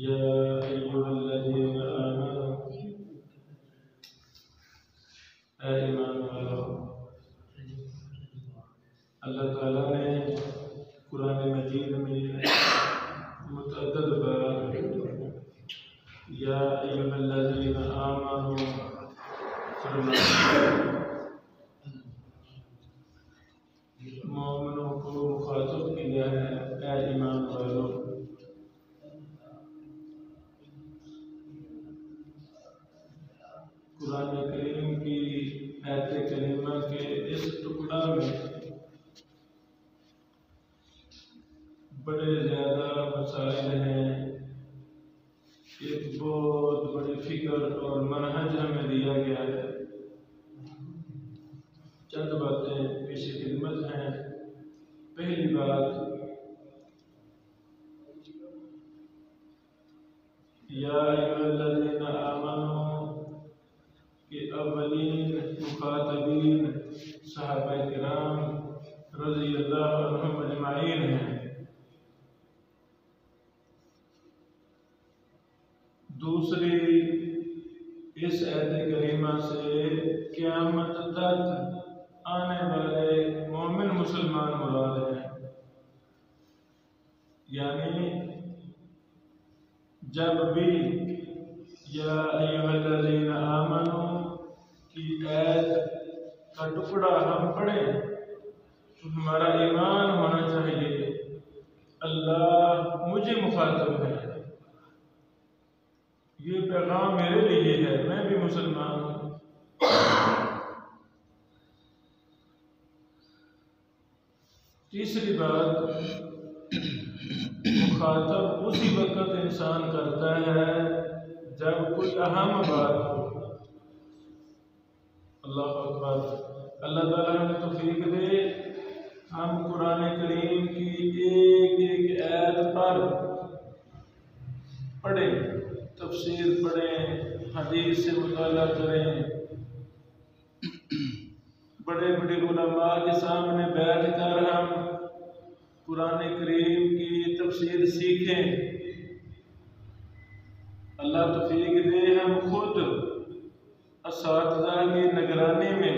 या अय्युहल्लज़ीना आमनू, ऐ ईमान वालों, अल्लाह ताला ने कुरान मजीद में मुतअद्दिद बार या अय्युहल्लज़ीना आमनू मोमिनों को मुखातब किया है, ऐ ईमान वालों। कुरान करीम की आयत करीमा के इस टुकड़ा में बड़े ज़्यादा मसाइल हैं। एक बहुत बड़ी फिक्र और मनहज हमें दिया गया है। चंद बातें पेश खिदमत हैं। पहली बात, या अय्युहल्लज़ीना आमनू के अव्वलीन मुखातबीन सहाबा किराम रज़ियल्लाहु अन्हुम अजमाइन हैं। दूसरी, इस आयत करीमा से क़यामत तक आने वाले मोमिन मुसलमान मुराद हैं। यानी जब भी या अय्युहल्लज़ीना आमनू की आयत का टुकड़ा हम पढ़ें तो हमारा ईमान होना चाहिए अल्लाह मुझे मुखातब है, ये पैगाम मेरे लिए है, मैं भी मुसलमान हूँ। तीसरी बात, मुखातब उसी वक्त इंसान करता है जब कोई अहम बात हो। अल्लाह अकबर। अल्लाह ताला हमें तौफीक दे, हम कुरान करीम की एक एक आयत पर पढ़ें, तफसीर पढ़ें, हदीस से मुताला करें, बड़े बड़े उलमा के सामने बैठ कर हम कुरान करीम की तफसीर सीखें। अल्लाह तौफीक दे, हम खुद असातिज़ा की निगरानी में,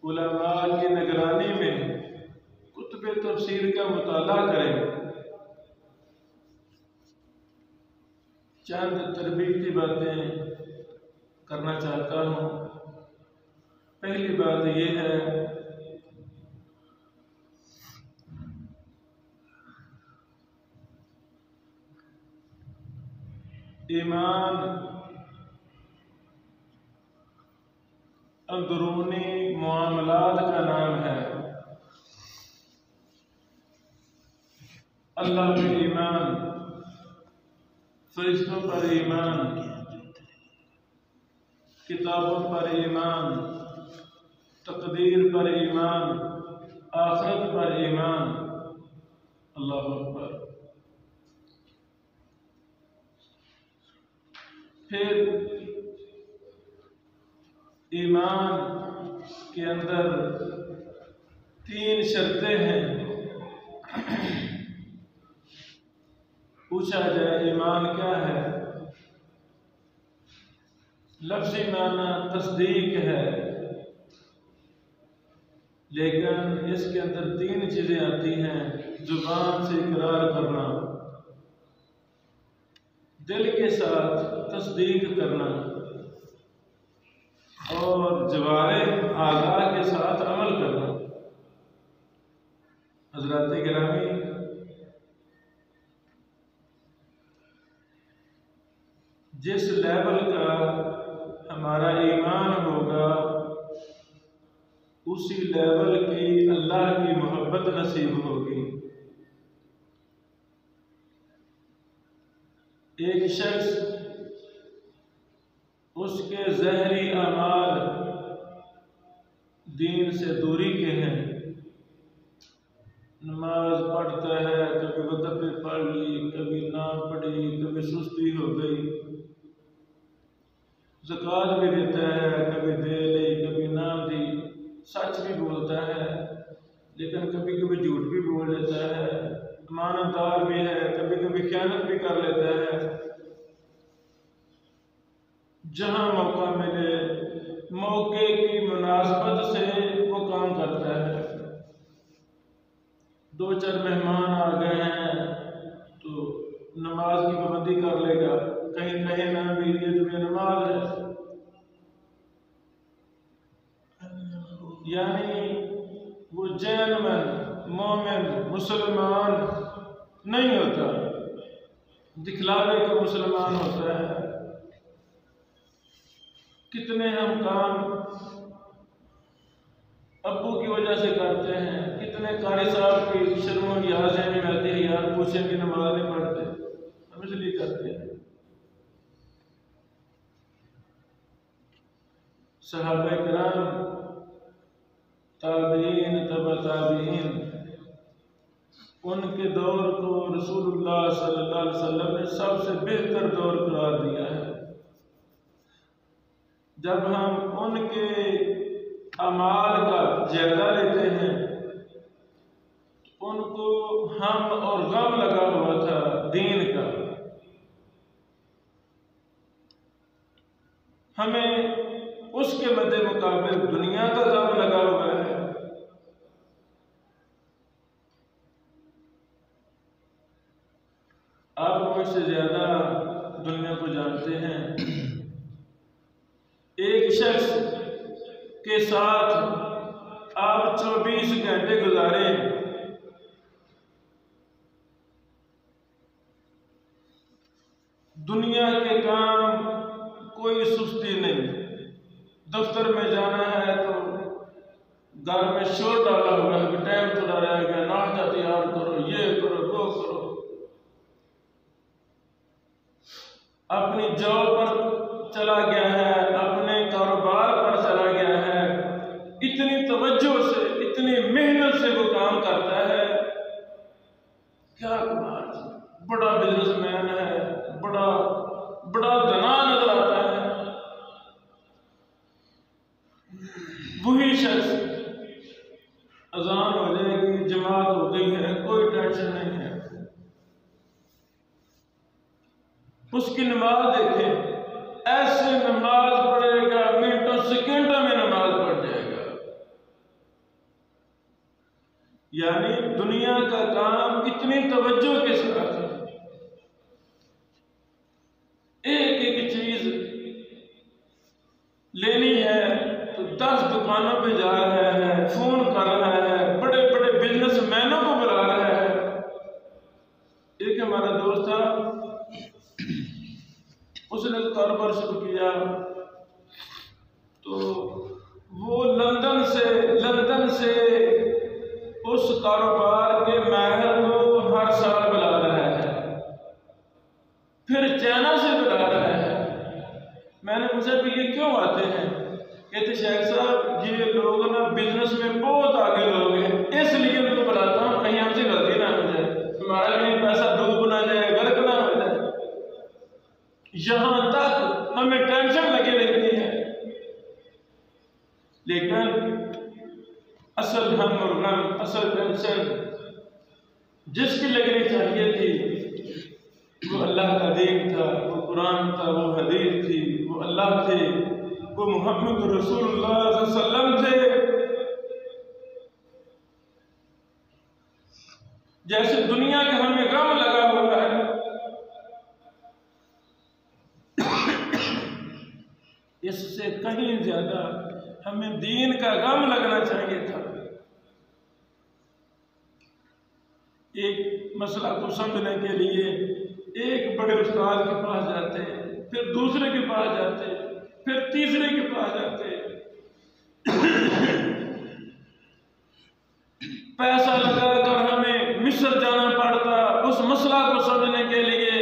उलमा की निगरानी में कुतुब तफसीर का मुताला करें। चंद तरबीती बातें करना चाहता हूँ। पहली बात यह है, ईमान अंदरूनी मुआमलात का नाम है। अल्लाह पे ईमान, फरिश्तों पर ईमान, किताबों पर ईमान, तकदीर पर ईमान, आखिरत पर ईमान। अल्लाह अकबर। फिर ईमान के अंदर तीन शर्तें हैं। पूछा जाए ईमान क्या है, लफ्ज़ी माना तस्दीक है, लेकिन इसके अंदर तीन चीजें आती हैं। जुबान से इकरार करना, दिल के साथ तस्दीक करना और जवारिह आज़ा के साथ अमल करना। हज़रात गिरामी, जिस लेवल का हमारा ईमान होगा उसी लेवल की अल्लाह की मोहब्बत नसीब होगी। एक शख्स, उसके ज़हरी अमाल दीन से दूरी के हैं, नमाज पढ़ता है, कभी वक्त पे पढ़ ली, कभी ना पढ़ी, कभी सुस्ती हो गई, ज़कात भी देता है, कभी दे ली, कभी ना दी, सच भी बोलता है, लेकिन कभी कभी झूठ भी बोल लेता है, अमानतदार भी है, कभी कभी ख़यानत भी कर लेता है, जहाँ मौका मिले मौके की मुनासबत से वो काम करता है। दो चार मेहमान आ गए हैं तो नमाज की पाबंदी कर लेगा, कहीं कहीं ना भी ये तो नमाज है। यानी वो जैनमन मोमिन मुसलमान नहीं होता, दिखलावे का मुसलमान होता है। कितने हम काम अब्बू की वजह से करते हैं, कितने कारी साहब की शर्म याद है नहीं आती है, यार पूछे कि नमाज नहीं पढ़ते, हम इसलिए करते हैं। सहाबा किराम, ताबीन, तबा ताबीन, उनके दौर को रसूलुल्लाह सल्लल्लाहु अलैहि वसल्लम ने सबसे बेहतर दौर करार दिया है। जब हम उनके अमाल का जायजा लेते हैं तो उनको हम और गम लगा हुआ था दीन का, हमें उसके मद्दे मुकाबिल दुनिया का गम लगा हुआ है। आप मुझसे ज्यादा दुनिया को जानते हैं। एक शख्स के साथ आप 24 घंटे गुजारे, दुनिया के काम कोई सुस्ती नहीं, दफ्तर में जाना है तो घर में शोर डाला हुआ है कि टाइम थोड़ा रह गया, नाश्ता तैयार करो, ये करो वो करो। अपनी जॉब पर चला गया है, अपने कारोबार पर चला गया है, इतनी तवज्जो से इतनी मेहनत से वो काम करता है, क्या कमाल, बड़ा बिजनेसमैन है, बड़ा बड़ा धना नजर आता है। वही शख्स अजान हो जाएगी, जमात हो गई है, कोई टेंशन नहीं है, उसकी नमाज देखें, ऐसे नमाज पढ़ेगा मिनटों सेकंडों में नमाज पढ़ जाएगा। यानी दुनिया का काम इतनी तवज्जो के साथ, एक एक चीज लेनी है तो 10 दुकानों पे जा रहा है, फोन कर रहा है, बड़े बड़े बिजनेसमैनों को बुला रहा है। एक हमारा दोस्त था, उसने कारोबार शुरू किया तो वो लंदन से उस कारोबार के माहिर को हर साल बुला रहा है, फिर चाइना से बुला रहा है। मैंने पूछा कि ये क्यों आते हैं? कहते शेख साहब ये लोग ना बिजनेस में बहुत आगे लोग हैं, इसलिए उनको बुलाता हूँ, कहीं हमसे गलती ना हो जाए, हमारा कहीं पैसा डूब ना जाए, गर्क ना हो जाए। यहां तक हमें टेंशन लगी रहती है, लेकिन असल हम और गम, असल टेंशन जिसकी लगनी चाहिए थी वो अल्लाह का दीन था, वो कुरान था, वो हदीस थी, वो अल्लाह थे, वो मोहम्मद रसूलुल्लाह सल्लल्लाहु अलैहि वसल्लम थे। जैसे दुनिया का हमें गम लगा हुआ है, इससे कहीं ज्यादा हमें दीन का गम लगना चाहिए था। एक मसला को समझने के लिए एक बड़े उस्ताद के पास जाते, फिर दूसरे के पास जाते, फिर तीसरे के पास जाते, पैसा लगाकर हमें मिस्र जाना पड़ता, उस मसला को समझने के लिए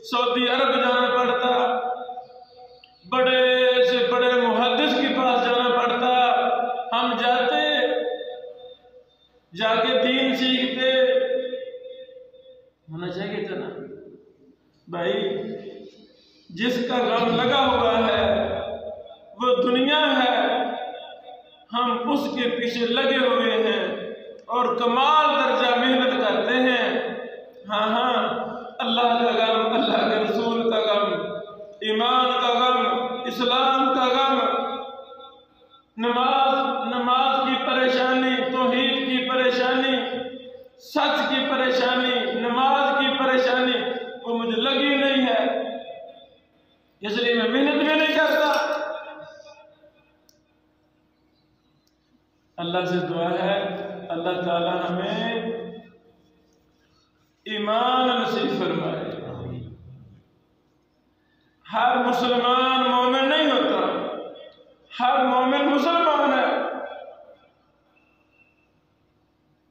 सऊदी अरब जाना पड़ता, बड़े से बड़े मुहद्दिस के पास जाना पड़ता। हम जाके दीन सीखते, होना चाहिए था ना भाई। जिसका गम लगा हुआ है वो दुनिया है, हम उसके पीछे लगे हुए हैं और कमाल दर्जा मेहनत करते हैं। हाँ, अल्लाह का गम, अल्लाह के रसूल का गम, ईमान का गम, इस्लाम का गम, नमाज की परेशानी, तौहीद की परेशानी, सच की परेशानी, नमाज की परेशानी वो मुझे लगी नहीं है, इसलिए मैं मेहनत भी नहीं करता। अल्लाह से दुआ है अल्लाह ताला हमें ईमान नसीब फरमाए। हर मुसलमान मोमिन नहीं होता, हर मोमिन मुसलमान है।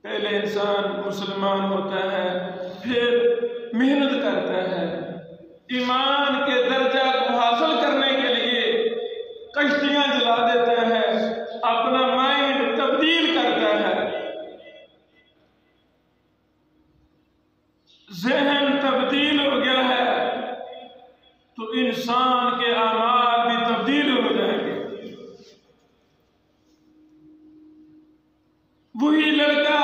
पहले इंसान मुसलमान होता है, फिर मेहनत करता है, ईमान के दर्जा को हासिल करने के लिए कश्तियां जला देता है, अपना माइंड तब्दील करता है, ज़हन तब्दील हो गया है तो इंसान के आमाल भी तब्दील हो जाएंगे। वही लड़का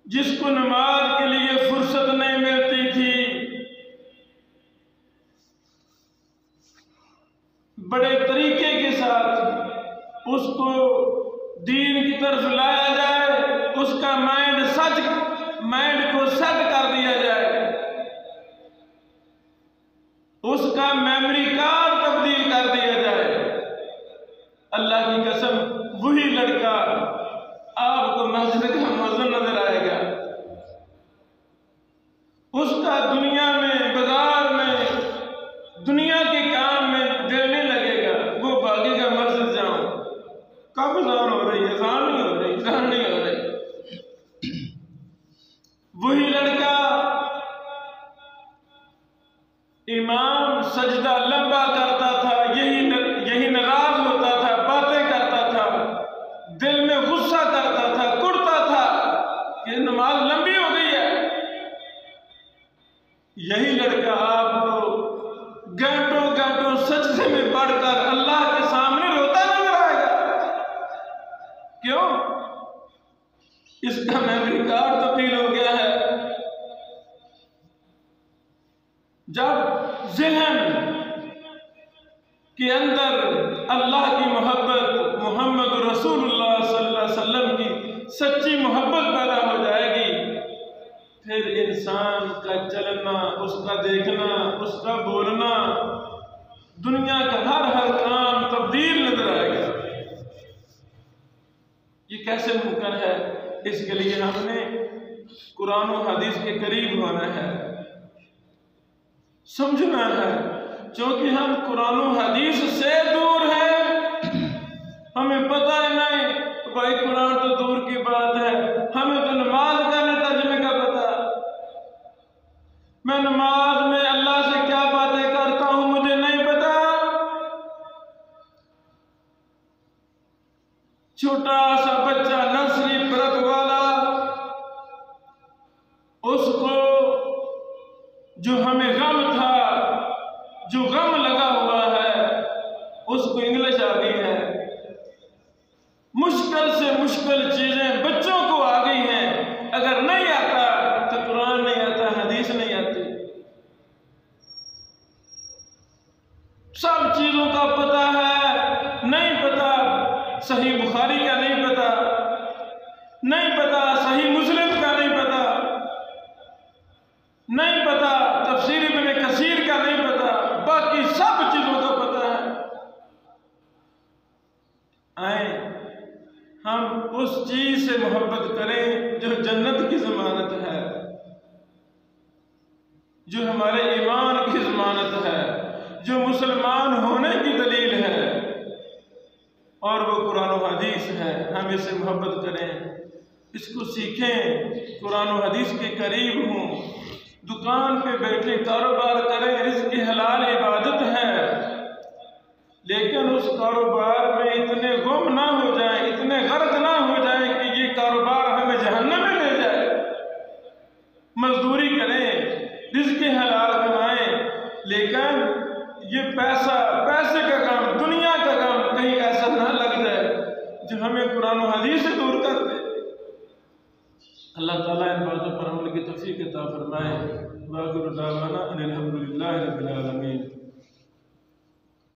जिसको नमाज के लिए फुर्सत नहीं मिलती थी, बड़े तरीके के साथ उसको दीन की तरफ लाया जाए, उसका माइंड को सेट कर दिया जाए, उसका मेमोरी कार्ड तब्दील कर दिया जाए। अल्लाह की कसम वही लड़का आपको मस्जिद का मुअज्जिन नजर आएगा, उसका दुनिया में, बाजार में, दुनिया के काम में दिल नहीं लगेगा, वो भागेगा मस्जिद जाऊं, कब अज़ान हो रही है, अज़ान नहीं हो रही, अज़ान नहीं हो रही। वही लड़का इमाम सजदा लंबा करता था, यही नाराज होता था, बातें करता था, दिल में गुस्सा करता था, कुड़ता था कि नमाज लंबी हो गई है। यही लड़का आपको घंटों घंटों सजदे में पढ़कर अल्लाह के सामने रोता नजर आएगा। क्यों? इसका मेमोरी कार्ड तब्दील हो गया है। जब ज़हन के अंदर अल्लाह की मोहब्बत, मोहम्मद रसूलुल्लाह सल्लल्लाहु अलैहि वसल्लम की सच्ची मोहब्बत पैदा हो जाएगी, फिर इंसान का चलना, उसका देखना, उसका बोलना, दुनिया का हर काम तब्दील नजर आएगा। ये कैसे मुमकिन है? इसके लिए हमने कुरान और हदीस के करीब होना है, समझना है। क्योंकि हम कुरान और हदीस से दूर हैं, हमें पता है नहीं भाई, कुरान तो दूर की बात है, हमें तो नमाज का नहीं तर्जुमे का पता। मैं नमाज में अल्लाह से क्या बातें करता हूं मुझे नहीं पता। छोटा सा बच्चा नर्सरी परत वाला, उसको जो हमें गम था, जो गम लगा हुआ है, उसको इंग्लिश आ गई है, मुश्किल से मुश्किल चीजें बच्चों को आ गई हैं। अगर नहीं आता तो कुरान नहीं आता, हदीस नहीं आती। सब चीजों का पता है, नहीं पता सही बुखारी का नहीं पता, नहीं पता सही मुस्लिम का नहीं पता, नहीं पता तफसीर इब्न कसीर का नहीं पता, बाकी सब चीजों का पता है। आए हम उस चीज से मोहब्बत करें जो जन्नत की जमानत है, जो हमारे ईमान की जमानत है, जो मुसलमान होने की दलील है, और वो कुरान और हदीस है। हम इससे मोहब्बत करें, इसको सीखें, कुरान और हदीस के करीब हों, दुकान पे बैठे कारोबार करें, रिज़्क़ हलाल इबादत है, लेकिन उस कारोबार में इतने गुम ना हो जाए, इतने गर्क ना हो जाए कि ये कारोबार हमें जहन्नम में ले जाए। मजदूरी करें, रिज़्क़ हलाल कमाएं, लेकिन ये पैसे का काम, दुनिया का काम कहीं ऐसा ना लग जाए जो हमें कुरान और हदीस से दूर कर दे। अल्लाह ताला इन बातों पर अमल की तौफीक अता फरमाए। वाखिर दावाना अनिल हम्दुलिल्लाहि रब्बिल आलमीन।